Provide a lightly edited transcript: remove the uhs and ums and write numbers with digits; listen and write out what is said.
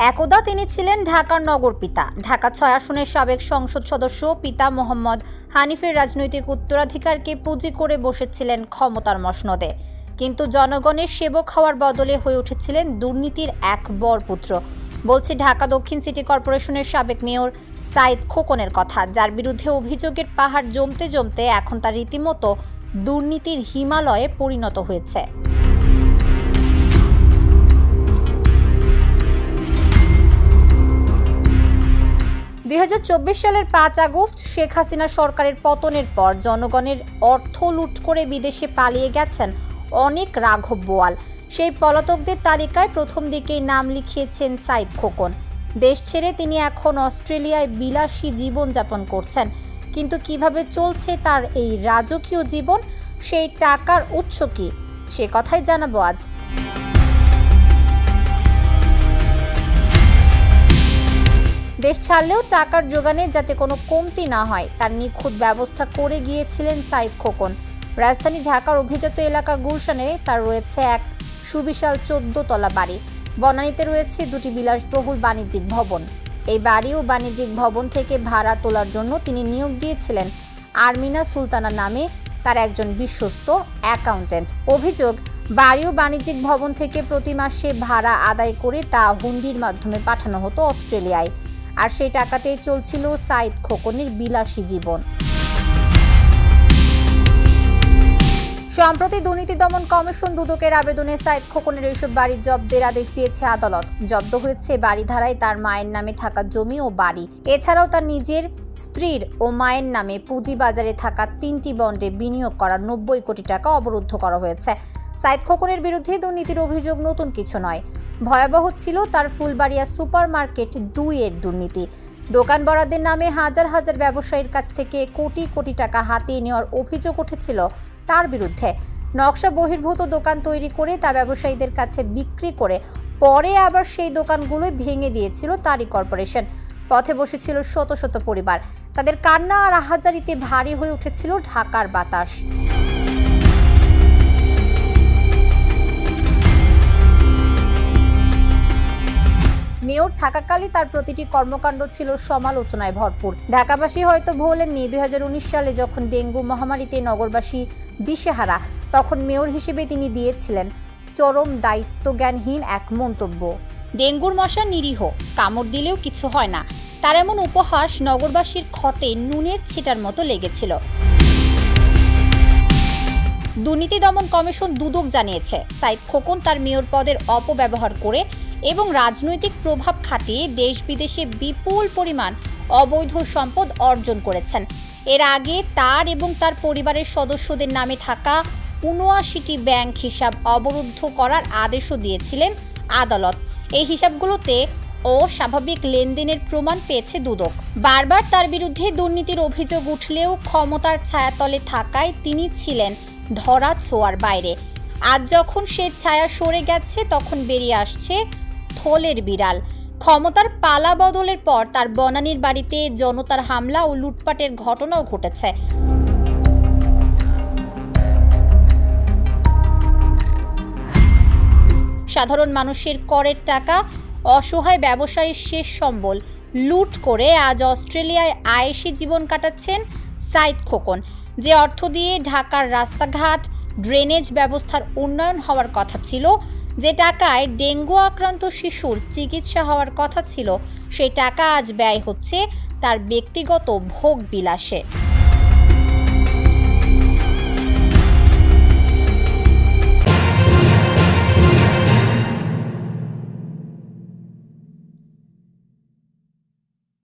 একদা তিনি ছিলেন ঢাকার নগরপিতা। ঢাকা ৬ আসনের সাবেক সংসদ সদস্য পিতা মোহাম্মদ হানিফের রাজনৈতিক উত্তরাধিকারকে পুঁজি করে বসেছিলেন ক্ষমতার মসনদে, কিন্তু জনগণের সেবক হওয়ার বদলে হয়ে উঠেছিলেন দুর্নীতির এক বরপুত্র। বলছি ঢাকা দক্ষিণ সিটি কর্পোরেশনের সাবেক মেয়র সাইদ খোকনের কথা, যার বিরুদ্ধে অভিযোগের পাহাড় জমতে জমতে এখন তার রীতিমতো দুর্নীতির হিমালয়ে পরিণত হয়েছে। সালের ৫ আগস্ট শেখ হাসিনা সরকারের পতনের পর জনগণের অর্থ লুট করে বিদেশে পালিয়ে গেছেন অনেক রাঘব বোয়াল। সেই পলাতকদের তালিকায় প্রথম দিকেই নাম লিখিয়েছেন সাইদ খোকন। দেশ ছেড়ে তিনি এখন অস্ট্রেলিয়ায় বিলাসী জীবনযাপন করছেন। কিন্তু কিভাবে চলছে তার এই রাজকীয় জীবন, সেই টাকার উৎস কি, সে কথাই জানাবো আজ। দেশ ছাড়লেও টাকার জোগানে যাতে কোনো কমতি না হয় তার নিখুঁত ব্যবস্থা করে গিয়েছিলেন সাইদ খোকন। রাজধানী ঢাকার অভিজাত এলাকা গুলশানে তার রয়েছে এক সুবিশাল ১৪ তলা বাড়ি। বনানীতে রয়েছে ২টি বিলাসবহুল বাণিজ্যিক ভবন। এই বাড়ি ও বাণিজ্যিক ভবন থেকে ভাড়া তোলার জন্য তিনি নিয়োগ দিয়েছিলেন আরমিনা সুলতানা নামে তার একজন বিশ্বস্ত অ্যাকাউন্টেন্ট। অভিযোগ, বাড়ি ও বাণিজ্যিক ভবন থেকে প্রতি মাসে ভাড়া আদায় করে তা হুন্ডির মাধ্যমে পাঠানো হতো অস্ট্রেলিয়ায়, আর সেই টাকাতেই চলছিল সাইদ খোকনের বিলাসী জীবন। সম্প্রতি দুর্নীতি দমন কমিশন দুদকের আবেদনে সাইদ খোকনের এইসব বাড়ি জব্দের আদেশ দিয়েছে আদালত। জব্দ হয়েছে বাড়ি ধারায় তার মায়ের নামে থাকা জমি ও বাড়ি, এছাড়াও তার নিজের, স্ত্রীর ও মায়ের নামে পুঁজিবাজারে থাকা ৩টি বন্ডে বিনিয়োগ করা ৯০ কোটি টাকা অবরুদ্ধ করা হয়েছে। সাইদ খোকনের বিরুদ্ধে দুর্নীতির অভিযোগ নতুন কিছু নয়। ভয়াবহ ছিল তার ফুলবাড়িয়া সুপার মার্কেট ২-এর দুর্নীতি। দোকান বরাদ্দের নামে হাজার হাজার ব্যবসায়ীর কাছ থেকে কোটি কোটি টাকা হাতিয়ে নেওয়ার অভিযোগ উঠেছিল তার বিরুদ্ধে। নকশা বহির্ভূত দোকান তৈরি করে তা ব্যবসায়ীদের কাছে বিক্রি করে পরে আবার সেই দোকানগুলোই ভেঙে দিয়েছিল তারই কর্পোরেশন। পথে বসেছিল শত শত পরিবার। তাদের কান্না আর আহাজারিতে ভারী হয়ে উঠেছিল ঢাকার বাতাস। মেয়র থাকাকালে তার প্রতিটি কর্মকাণ্ড ছিল সমালোচনায় ভরপুর। ঢাকাবাসী হয়তো ভোলেননি ২০১৯ সালে যখন ডেঙ্গু মহামারীতে নগরবাসী দিশেহারা, তখন মেয়র হিসেবে তিনি দিয়েছিলেন চরম দায়িত্বজ্ঞানহীন এক মন্তব্য। ডেঙ্গুর মশা নিরীহ, কামড় দিলেও কিছু হয় না। তার এমন উপহাস নগরবাসীর ক্ষতে নুনের ছিটার মতো লেগেছিল। দুর্নীতি দমন কমিশন দুদক জানিয়েছে, সাইদ খোকন তার মেয়র পদের অপব্যবহার করে এবং রাজনৈতিক প্রভাব খাটিয়ে দেশ বিদেশে বিপুল পরিমাণ অবৈধ সম্পদ অর্জন করেছেন। এর আগে তার এবং তার পরিবারের সদস্যদের নামে থাকা ৭৯টি ব্যাংক হিসাব অবরুদ্ধ করার আদেশও দিয়েছিলেন আদালত। এই হিসাবগুলোতে অস্বাভাবিক লেনদেনের প্রমাণ পেয়েছে দুদক। বারবার তার বিরুদ্ধে দুর্নীতির অভিযোগ উঠলেও ক্ষমতার ছায়াতলে থাকায় তিনি ছিলেন ধরা ছোঁয়ার বাইরে। আজ যখন সে ছায়া সরে গেছে, তখন বেরিয়ে আসছে থলের বিড়াল। ক্ষমতার পালা বদলের পর তার বনানীর বাড়িতে জনতার হামলা ও লুটপাটের ঘটনাও ঘটেছে। সাধারণ মানুষের করের টাকা, অসহায় ব্যবসায়ীর শেষ সম্বল লুট করে আজ অস্ট্রেলিয়ায় আয়েশি জীবন কাটাচ্ছেন সাইদ খোকন। যে অর্থ দিয়ে ঢাকার রাস্তাঘাট, ড্রেনেজ ব্যবস্থার উন্নয়ন হওয়ার কথা ছিল, যে টাকায় ডেঙ্গু আক্রান্ত শিশুর চিকিৎসা হওয়ার কথা ছিল, সেই টাকা আজ ব্যয় হচ্ছে তার ব্যক্তিগত ভোগ বিলাসে।